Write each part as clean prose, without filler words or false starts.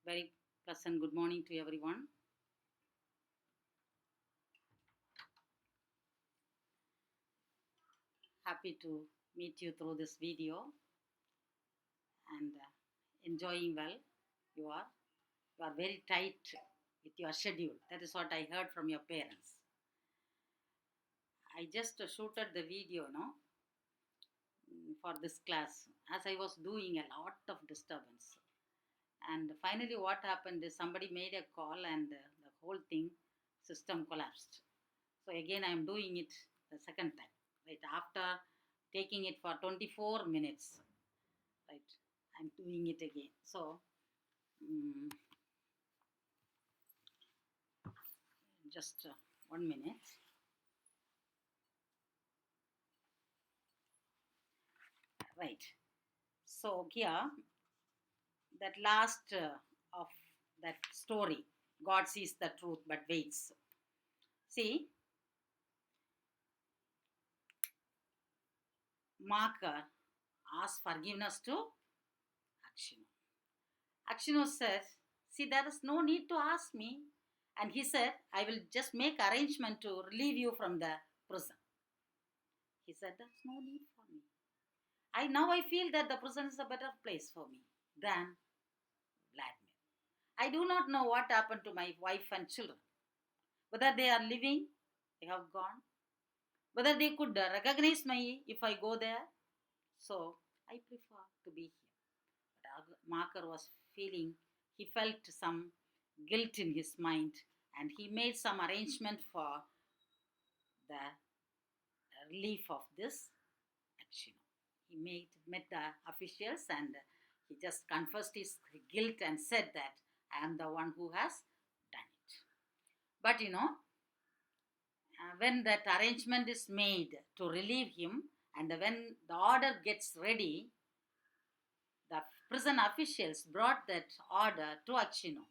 Very pleasant good morning to everyone. Happy to meet you through this video and enjoying well. You are you are very tight with your schedule. That is what I heard from your parents. I just shooted the video, no, for this class as I was doing a lot of disturbance. And finally, what happened is somebody made a call and the whole thing system collapsed. So again, I am doing it the second time. Right after taking it for 24 minutes, right, I'm doing it again. So mm, just 1 minute. Right. So here, that last of that story, God sees the truth but waits. See, Marker asks forgiveness to Akshino. Akshino says, see, there is no need to ask me. And he said, I will just make arrangement to relieve you from the prison. He said, there's no need for me. I feel that the prison is a better place for me than Vladimir. I do not know what happened to my wife and children. Whether they are living, they have gone. Whether they could recognize me if I go there. So I prefer to be here. But Marker was feeling, he felt some guilt in his mind and he made some arrangement for the relief of this action. He met the officials and he just confessed his guilt and said that I am the one who has done it. But when that arrangement is made to relieve him and when the order gets ready, the prison officials brought that order to Akshino.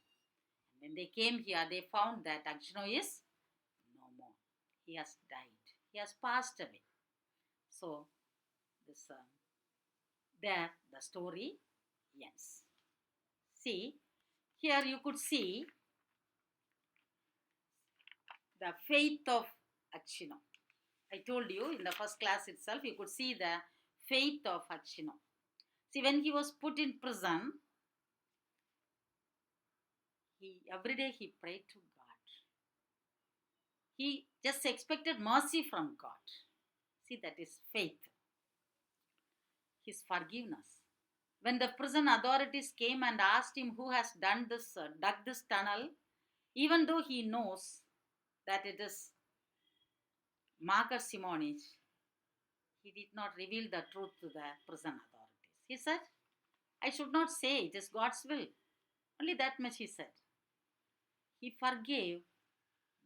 When they came here, they found that Akshino is no more. He has died. He has passed away. So this there the story ends. See, here you could see the faith of Akshino. I told you in the first class itself, you could see the faith of Akshino. See, when he was put in prison, he every day he prayed to God. He just expected mercy from God. See, that is faith. His forgiveness. When the prison authorities came and asked him who has dug this tunnel, even though he knows that it is Marker Simonich, he did not reveal the truth to the prison authorities. He said, I should not say it is God's will. Only that much he said. He forgave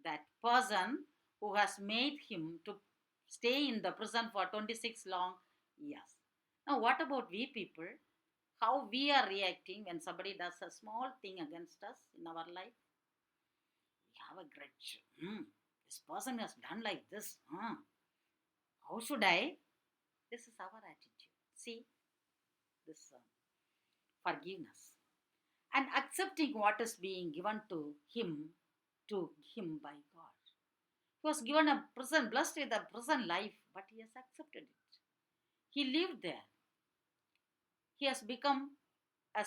that person who has made him to stay in the prison for 26 long years. Now, what about we people? How we are reacting when somebody does a small thing against us in our life? We have a grudge. This person has done like this. How should I? This is our attitude. See, this forgiveness and accepting what is being given to him by God. He was given a prison, blessed with a prison life, but he has accepted it. He lived there. He has become a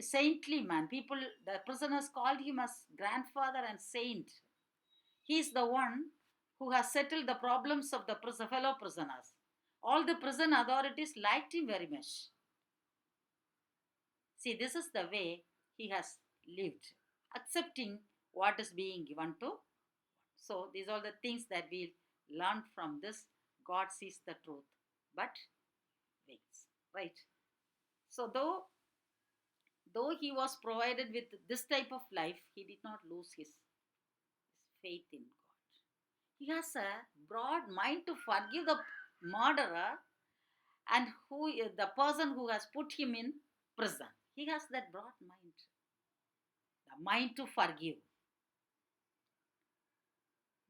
saintly man. The prisoners called him as grandfather and saint. He is the one who has settled the problems of the fellow prisoners. All the prison authorities liked him very much. See, this is the way he has lived, accepting what is being given to. So, these are the things that we learn from this. God sees the truth, but waits, right? So, though he was provided with this type of life, he did not lose his faith in God. He has a broad mind to forgive the murderer and the person who has put him in prison. He has that broad mind, the mind to forgive.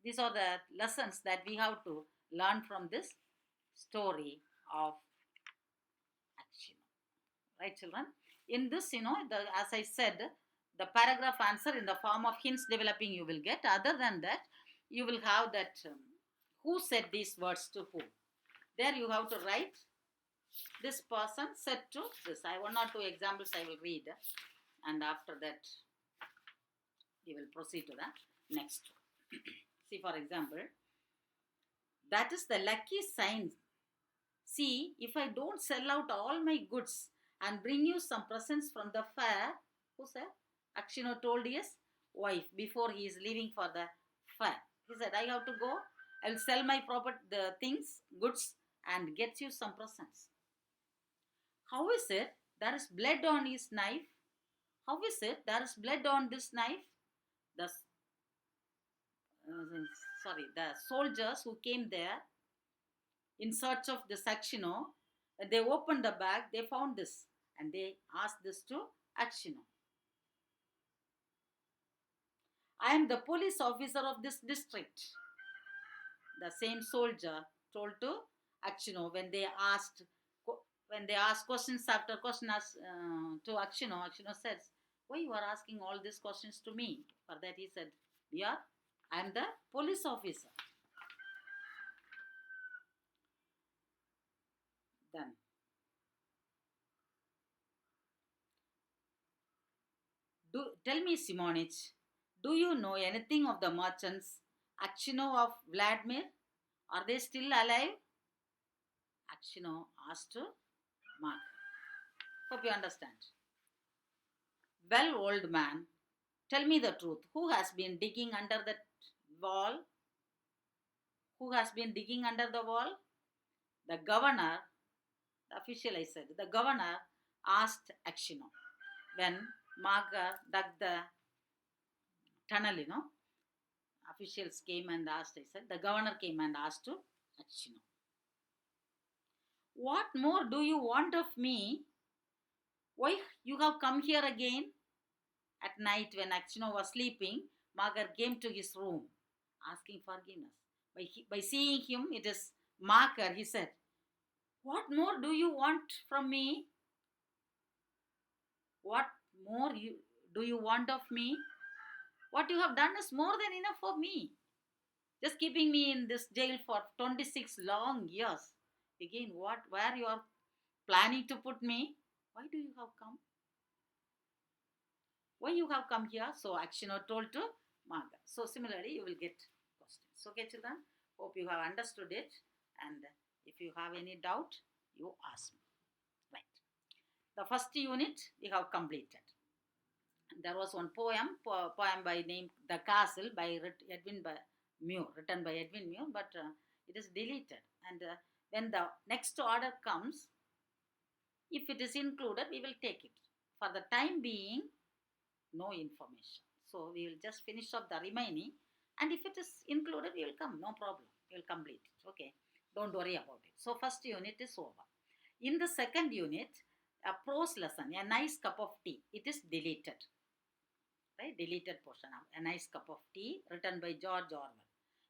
These are the lessons that we have to learn from this story of action. Right, children? In this, as I said, the paragraph answer in the form of hints developing you will get. Other than that, you will have that who said these words to who. There you have to write this person said to this. I one or two examples I will read, and after that we will proceed to the next. See, for example, that is the lucky sign. See, if I don't sell out all my goods and bring you some presents from the fair, who said? Akshino told his wife before he is leaving for the fair. He said, I have to go. I'll sell my the things, goods, and get you some presents. How is it there is blood on his knife? How is it there is blood on this knife? The the soldiers who came there in search of this Akshino, they opened the bag, they found this, and they asked this to Akshino. I am the police officer of this district. The same soldier told to Akshino when they asked questions after questions to Akshino. Akshino says, why you are asking all these questions to me? For that he said, yeah, I am the police officer. Then tell me, Simonich, do you know anything of the merchants Akshino of Vladimir? Are they still alive? Akshino asked Mark. Hope you understand. Well, old man, tell me the truth. Who has been digging under the wall? Who has been digging under the wall? The governor, the official I said, the governor asked Akshino. When Marga dug the tunnel, officials came and asked, I said, the governor came and asked to Akshino. What more do you want of me? Why you have come here again? At night when Akshino was sleeping, Magar came to his room asking forgiveness. By seeing him, it is Makar, he said, what more do you want from me? What more do you want of me? What you have done is more than enough for me. Just keeping me in this jail for 26 long years. Again, where you are planning to put me? Why do you have come? Why you have come here? So Akshino told to Maga. So similarly, you will get questions. Okay, children? Hope you have understood it. And if you have any doubt, you ask me. Right. The first unit we have completed. There was one poem by name The Castle by Edwin Muir, written by Edwin Muir, but it is deleted. And when the next order comes, if it is included, we will take it. For the time being, no information. So we will just finish up the remaining, and if it is included, we will come. No problem. We will complete it. Okay. Don't worry about it. So first unit is over. In the second unit, a prose lesson, a nice cup of tea. It is deleted. Right? Deleted portion of a nice cup of tea written by George Orwell.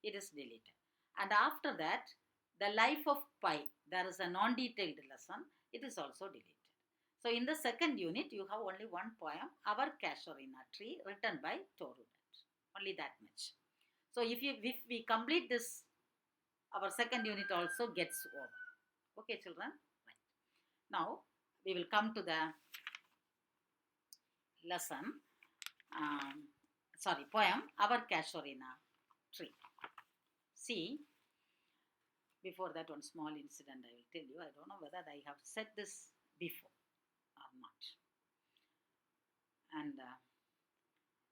It is deleted. And after that, the life of Pi. There is a non-detailed lesson. It is also deleted. So in the second unit, you have only one poem, Our Casuarina Tree, written by Torudat. Only that much. So if we complete this, our second unit also gets over. Okay, children? Right. Now, we will come to the lesson. Poem, Our Casuarina Tree. See, before that, one small incident I will tell you. I don't know whether I have said this before or not. And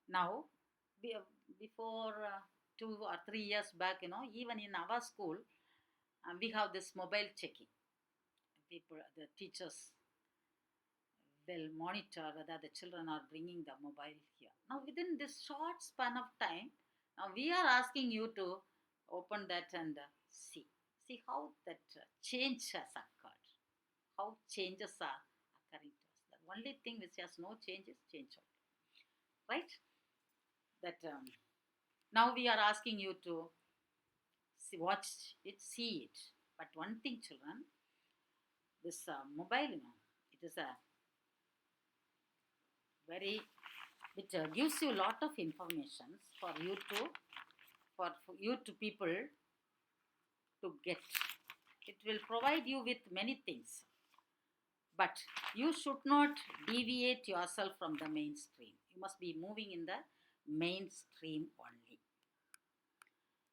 now, before 2 or 3 years back, even in our school, we have this mobile checking. The teachers will monitor whether the children are bringing the mobile here. Now, within this short span of time, now we are asking you to open that and see how that change has occurred, how changes are occurring to us. The only thing which has no change is change only, right? That now we are asking you to watch it, see it. But one thing, children, this mobile, it is a very It gives you a lot of information for you to for you to people to get. It will provide you with many things, but you should not deviate yourself from the mainstream. You must be moving in the mainstream only.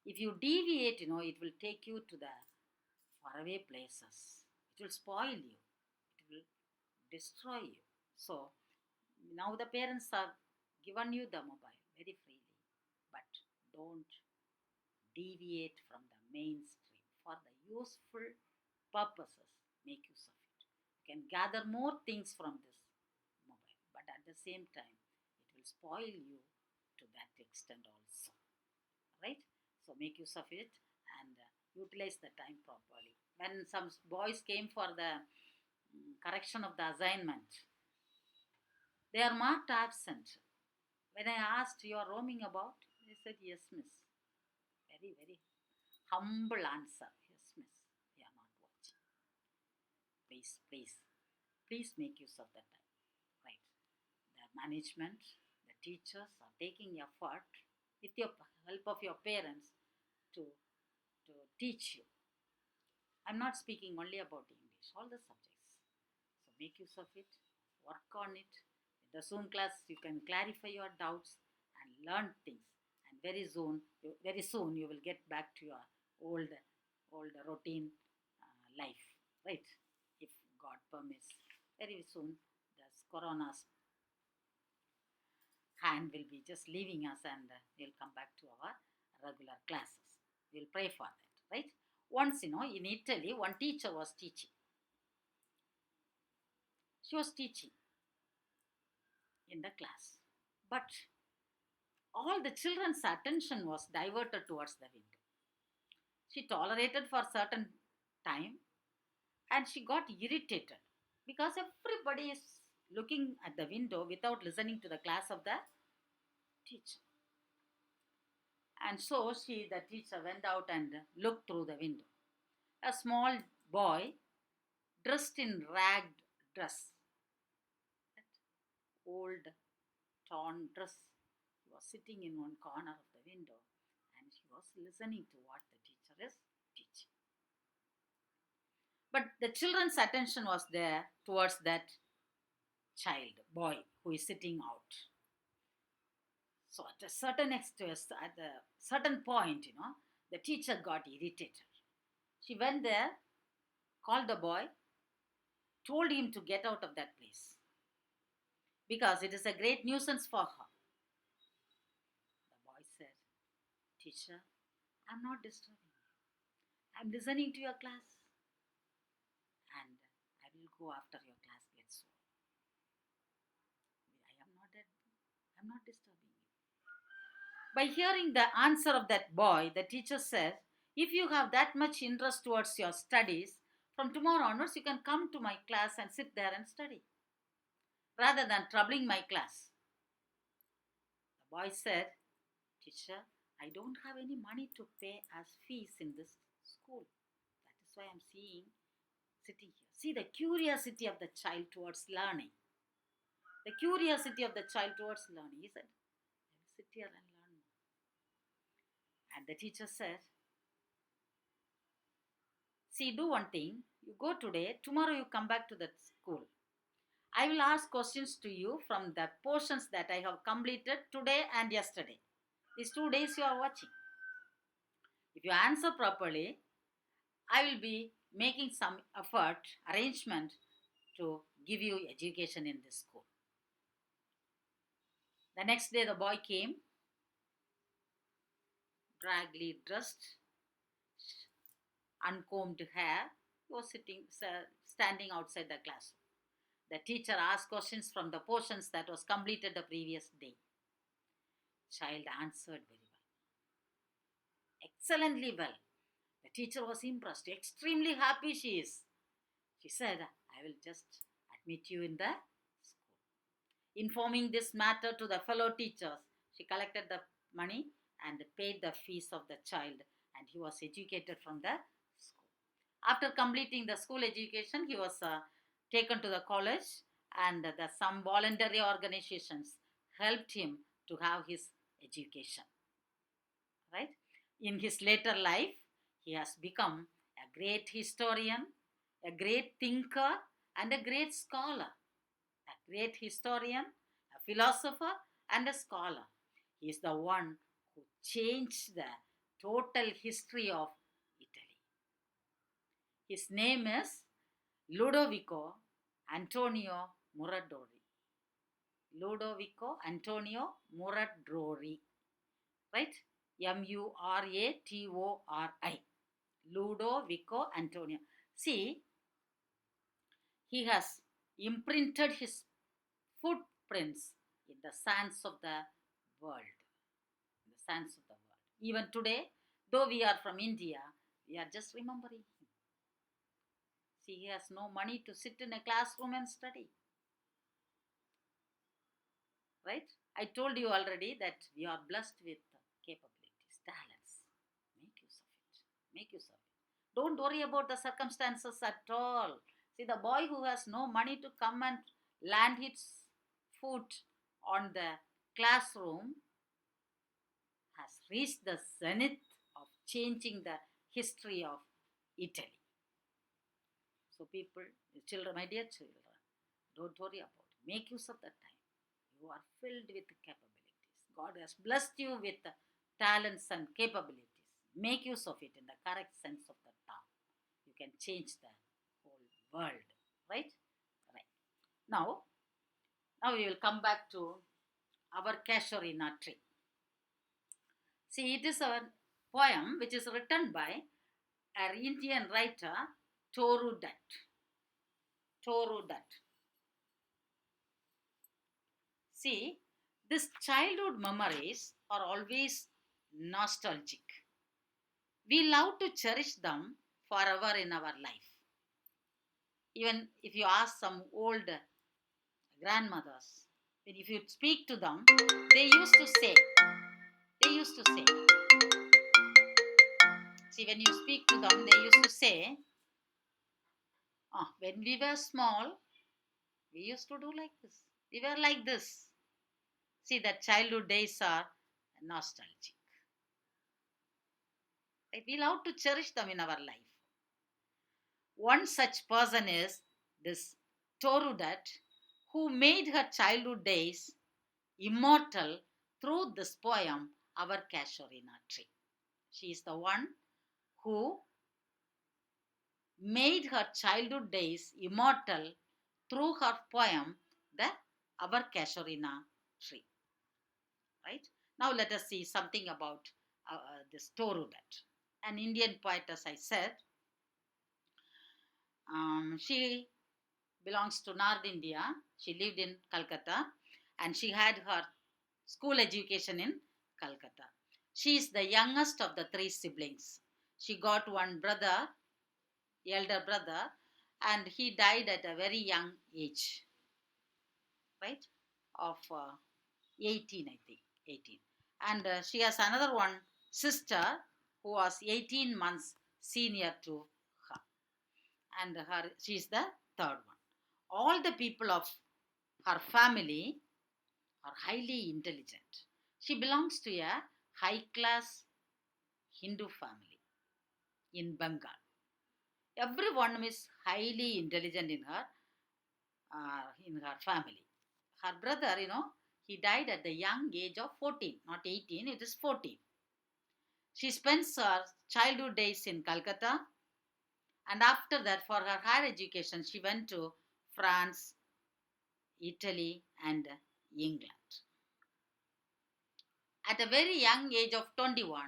If you deviate, it will take you to the faraway places. It will spoil you. It will destroy you. So now the parents have given you the mobile very freely, but don't deviate from the mainstream for the useful purposes. Make use of it. You can gather more things from this mobile, but at the same time, it will spoil you to that extent also. Right? So make use of it and utilize the time properly. When some boys came for the correction of the assignment, they are marked absent. When I asked, "You are roaming about?" They said, "Yes, miss." Very, very humble answer. "Yes, miss. We are not watching." Please, please, please make use of that time. Right. The management, the teachers are taking effort with your help of your parents to, to teach you. I'm not speaking only about English, all the subjects. So make use of it, work on it. In the Zoom class, you can clarify your doubts and learn things. And very soon, you will get back to your old routine life, right? If God permits, very soon, this corona's hand will be just leaving us, and we'll come back to our regular classes. We'll pray for that, right? Once, in Italy, one teacher was teaching. She was teaching in the class, but all the children's attention was diverted towards the window. She tolerated for a certain time, and she got irritated because everybody is looking at the window without listening to the class of the teacher. And so the teacher went out and looked through the window. A small boy dressed in ragged dress, that old torn dress. He was sitting in one corner of the window and he was listening to what the teacher is teaching. But the children's attention was there towards that boy who is sitting out. So at a certain point, the teacher got irritated. She went there, called the boy, told him to get out of that place because it is a great nuisance for her. The boy said, "Teacher, I'm not disturbing you. I'm listening to your class and I will go after your class gets over. I'm not disturbing you." By hearing the answer of that boy, the teacher said, "If you have that much interest towards your studies, from tomorrow onwards you can come to my class and sit there and study rather than troubling my class." The boy said, "Teacher, I don't have any money to pay as fees in this school. That is why I'm sitting here." See the curiosity of the child towards learning. The curiosity of the child towards learning. He said, "I will sit here and learn more." And the teacher said, "See, do one thing. You go today, tomorrow you come back to that school. I will ask questions to you from the portions that I have completed today and yesterday. These 2 days you are watching. If you answer properly, I will be making some effort, arrangement to give you education in this school." The next day the boy came, raggedly dressed, uncombed hair. He was standing outside the classroom. The teacher asked questions from the portions that was completed the previous day. Child answered very well, excellently well. The teacher was impressed, extremely happy she is. She said, "I will just admit you in the school." Informing this matter to the fellow teachers, she collected the money and paid the fees of the child, and he was educated from the school. After completing the school education, he was taken to the college, and some voluntary organizations helped him to have his education, right? In his later life, he has become a great historian, a great thinker, and a great scholar. A great historian, a philosopher, and a scholar. He is the one who changed the total history of Italy. His name is Ludovico Antonio Muradori. Ludovico Antonio Muradori, right? Murattori. Ludovico Antonio. See, he has imprinted his footprints in the sands of the world. In the sands of the world. Even today, though we are from India, we are just remembering him. See, he has no money to sit in a classroom and study. Right? I told you already that we are blessed with capabilities, talents. Make use of it. Make use of it. Don't worry about the circumstances at all. See, the boy who has no money to come and land his foot on the classroom has reached the zenith of changing the history of Italy. So, people, children, my dear children, don't worry about it. Make use of that time. You are filled with capabilities. God has blessed you with talents and capabilities. Make use of it in the correct sense of the term. You can change the whole world. Right? Right. Now we will come back to our Casuarina tree. See, it is a poem which is written by an Indian writer, Toru Dutt. Toru Dutt. See, these childhood memories are always nostalgic. We love to cherish them forever in our life. Even if you ask some old grandmothers, if you speak to them, they used to say, see, when you speak to them, they used to say, oh, when we were small, we used to do like this. We were like this. See, that childhood days are nostalgic. Right? We love to cherish them in our life. One such person is this Toru Dutt, who made her childhood days immortal through this poem, Our Casuarina Tree. She is the one who made her childhood days immortal through her poem, the Our Casuarina Tree. Right? Now let us see something about this Toru Dutt, an Indian poet, as I said. She belongs to North India. She lived in Calcutta and she had her school education in Calcutta. She is the youngest of the three siblings. She got one brother, elder brother, and he died at a very young age, right? Of 18, I think, 18. And she has another one sister who was 18 months senior to her. And she is the third one. All the people of her family are highly intelligent. She belongs to a high class Hindu family in Bengal. Everyone is highly intelligent in her family. Her brother, he died at the young age of 14, not 18, it is 14. She spends her childhood days in Calcutta, and after that, for her higher education, she went to France, Italy, and England. At a very young age of 21,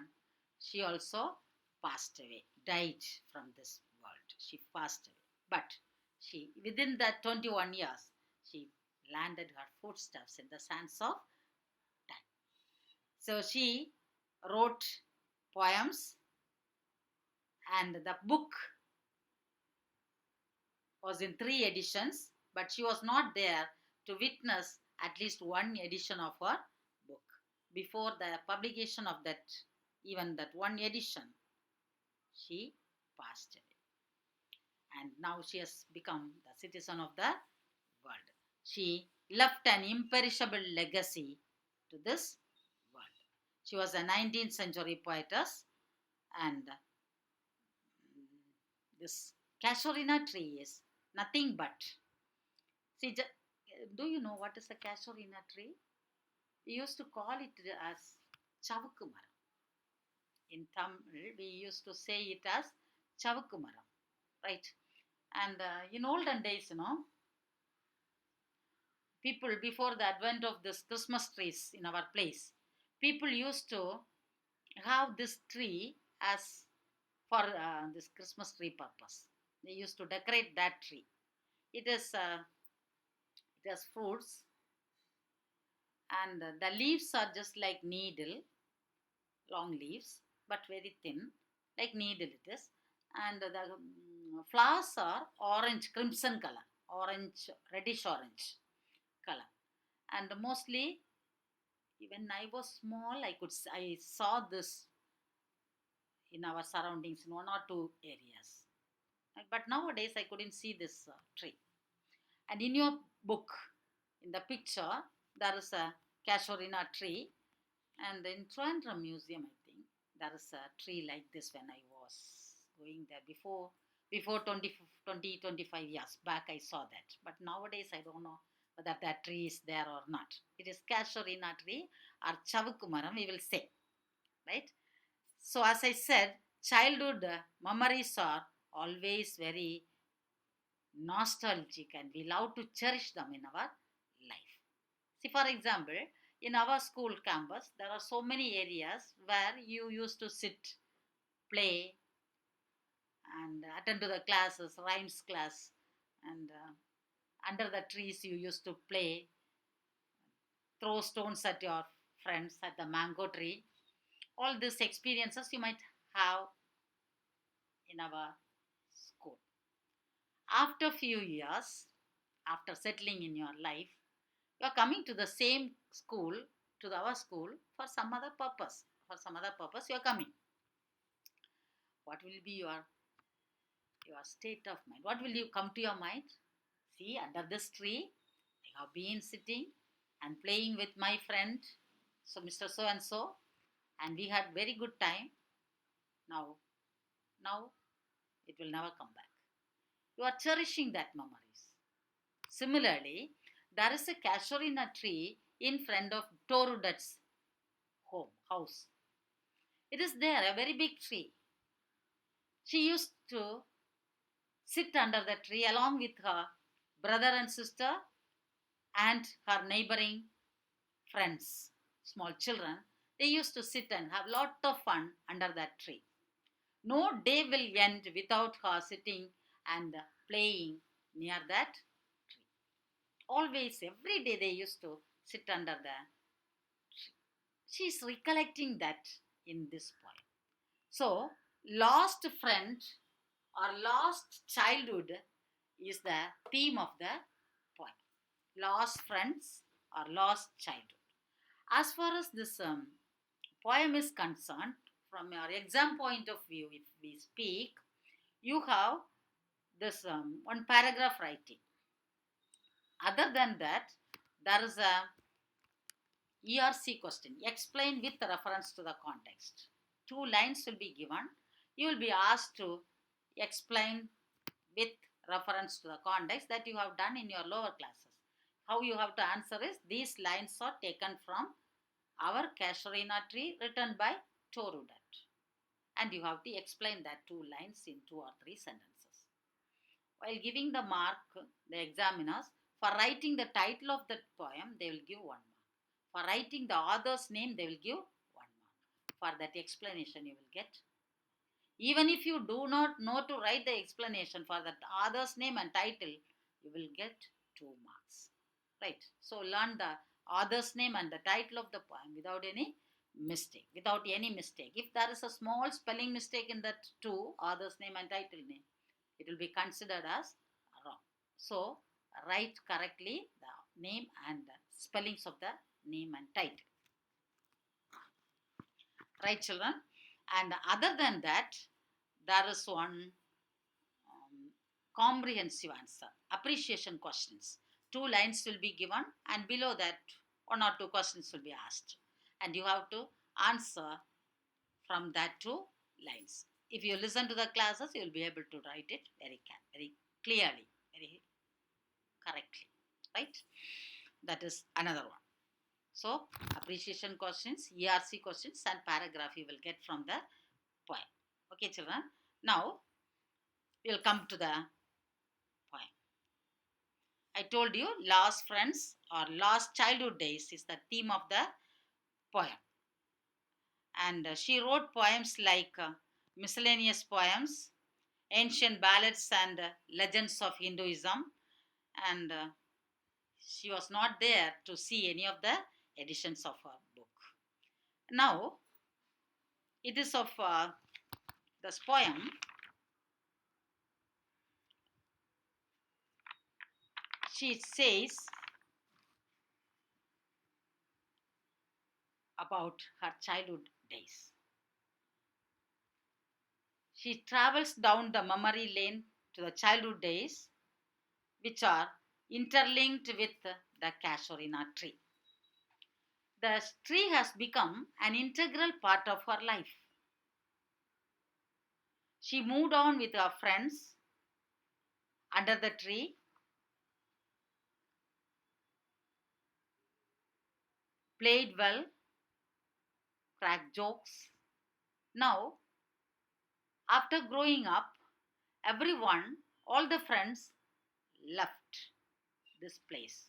she also passed away, died from this world. She passed away. But within that 21 years, she landed her footsteps in the sands of time. So she wrote poems, and the book was in 3 editions, but she was not there to witness at least one edition of her book. Before the publication of that one edition, she passed away. And now she has become the citizen of the world. She left an imperishable legacy to this world. She was a 19th century poetess, and this casuarina tree is nothing but. See, do you know what is a casuarina tree? We used to call it as chavukkumaram. In Tamil, we used to say it as chavukkumaram, right? And in olden days, people before the advent of this Christmas trees in our place, people used to have this tree as for this Christmas tree purpose. They used to decorate that tree. It is it has fruits, and the leaves are just like needle, long leaves, but very thin, like needle it is. And the flowers are orange, crimson color, orange, reddish orange color. And mostly, when I was small, I saw this in our surroundings in one or two areas. But nowadays, I couldn't see this tree. And in your book, in the picture, there is a casuarina tree. And in Trivandrum Museum, I think, there is a tree like this when I was going there before 25 years back, I saw that. But nowadays, I don't know whether that tree is there or not. It is casuarina tree or chavukkumaram, we will say, right? So, as I said, childhood memories are always very nostalgic, and we love to cherish them in our life. See, for example, in our school campus, there are so many areas where you used to sit, play, and attend to the classes, rhymes class, and under the trees you used to play, throw stones at your friends at the mango tree. All these experiences you might have in our school. After few years, after settling in your life, you are coming to the same school, to our school, for some other purpose. For some other purpose, you are coming. What will be your state of mind? What will you come to your mind? See, under this tree, I have been sitting and playing with my friend, so Mr. So and so, and we had very good time. Now it will never come back. You are cherishing that memories. Similarly, there is a casuarina tree in front of Torudat's house. It is there, a very big tree. She used to sit under the tree along with her brother and sister and her neighboring friends, small children. They used to sit and have lot of fun under that tree. No day will end without her sitting and playing near that tree. Always, every day they used to sit under the tree. She is recollecting that in this poem. So, lost friend or lost childhood is the theme of the poem. Lost friends or lost childhood. As far as this poem is concerned, from your exam point of view, if we speak, you have this one paragraph writing. Other than that, there is a ERC question. Explain with reference to the context. 2 lines will be given. You will be asked to explain with reference to the context that you have done in your lower classes. How you have to answer is, these lines are taken from our casuarina tree written by Torudat. And you have to explain that 2 lines in 2 or 3 sentences. While giving the mark, the examiners, for writing the title of the poem, they will give 1 mark. For writing the author's name, they will give 1 mark. For that explanation, you will get. Even if you do not know to write the explanation for that author's name and title, you will get 2 marks. Right? So learn the author's name and the title of the poem without any mistake. If there is a small spelling mistake in that 2, author's name and title name, it will be considered as wrong. So write correctly the name and the spellings of the name and title. Right, children? And other than that, there is one comprehensive answer, appreciation questions. two lines will be given, and below that, one or two questions will be asked. And you have to answer from that two lines. If you listen to the classes, you will be able to write it very clearly, very correctly. Right? That is another one. So, appreciation questions, ERC questions, and paragraph you will get from the poem. Okay, children. Now, we will come to the poem. I told you lost friends or lost childhood days is the theme of the poem. And she wrote poems like miscellaneous poems, ancient ballads, and legends of Hinduism. And she was not there to see any of the editions of her book. Now, it is of this poem. She says about her childhood days. She travels down the memory lane to the childhood days, which are interlinked with the casuarina tree. The tree has become an integral part of her life. She moved on with her friends under the tree, played well, cracked jokes. Now, after growing up, everyone, all the friends left this place.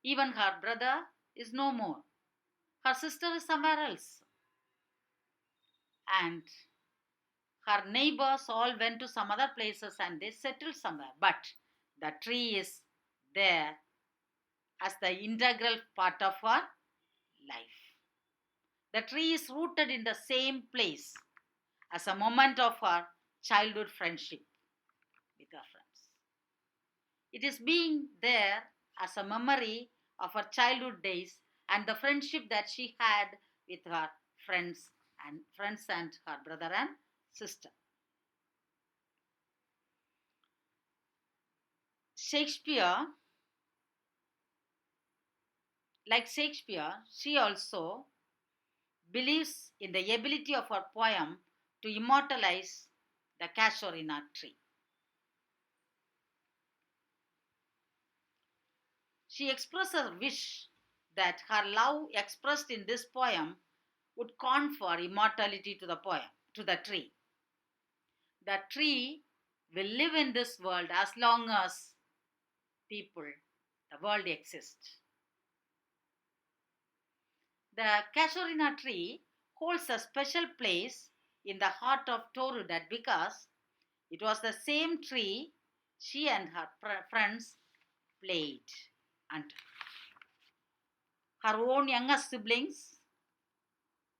Even her brother is no more. Her sister is somewhere else. And her neighbors all went to some other places and they settled somewhere. But the tree is there as the integral part of her life. The tree is rooted in the same place as a moment of her childhood friendship with her friends. It is being there as a memory of her childhood days and the friendship that she had with her friends and her brother and sister. Shakespeare, like Shakespeare, she also believes in the ability of her poem to immortalize the casuarina tree. She expresses a wish that her love expressed in this poem would confer immortality to the poem, to the tree. The tree will live in this world as long as people, the world exists. The casuarina tree holds a special place in the heart of Torudat because it was the same tree she and her friends played under. Her own younger siblings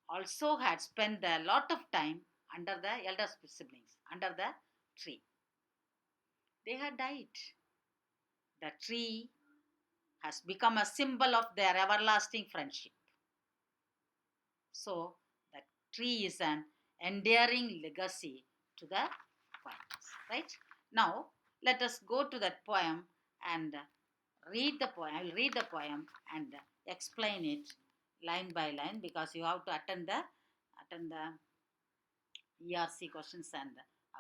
also had spent a lot of time under the elder siblings, under the tree. They had died. The tree has become a symbol of their everlasting friendship. So, the tree is an endearing legacy to the poets, right? Now, let us go to that poem and read the poem. I will read the poem and explain it line by line because you have to attend the ERC questions and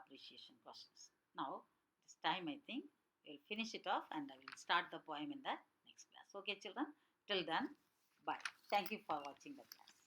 appreciation questions. Now, this time I think we'll finish it off and I will start the poem in the next class. Okay, children? Till then, bye. Thank you for watching the class.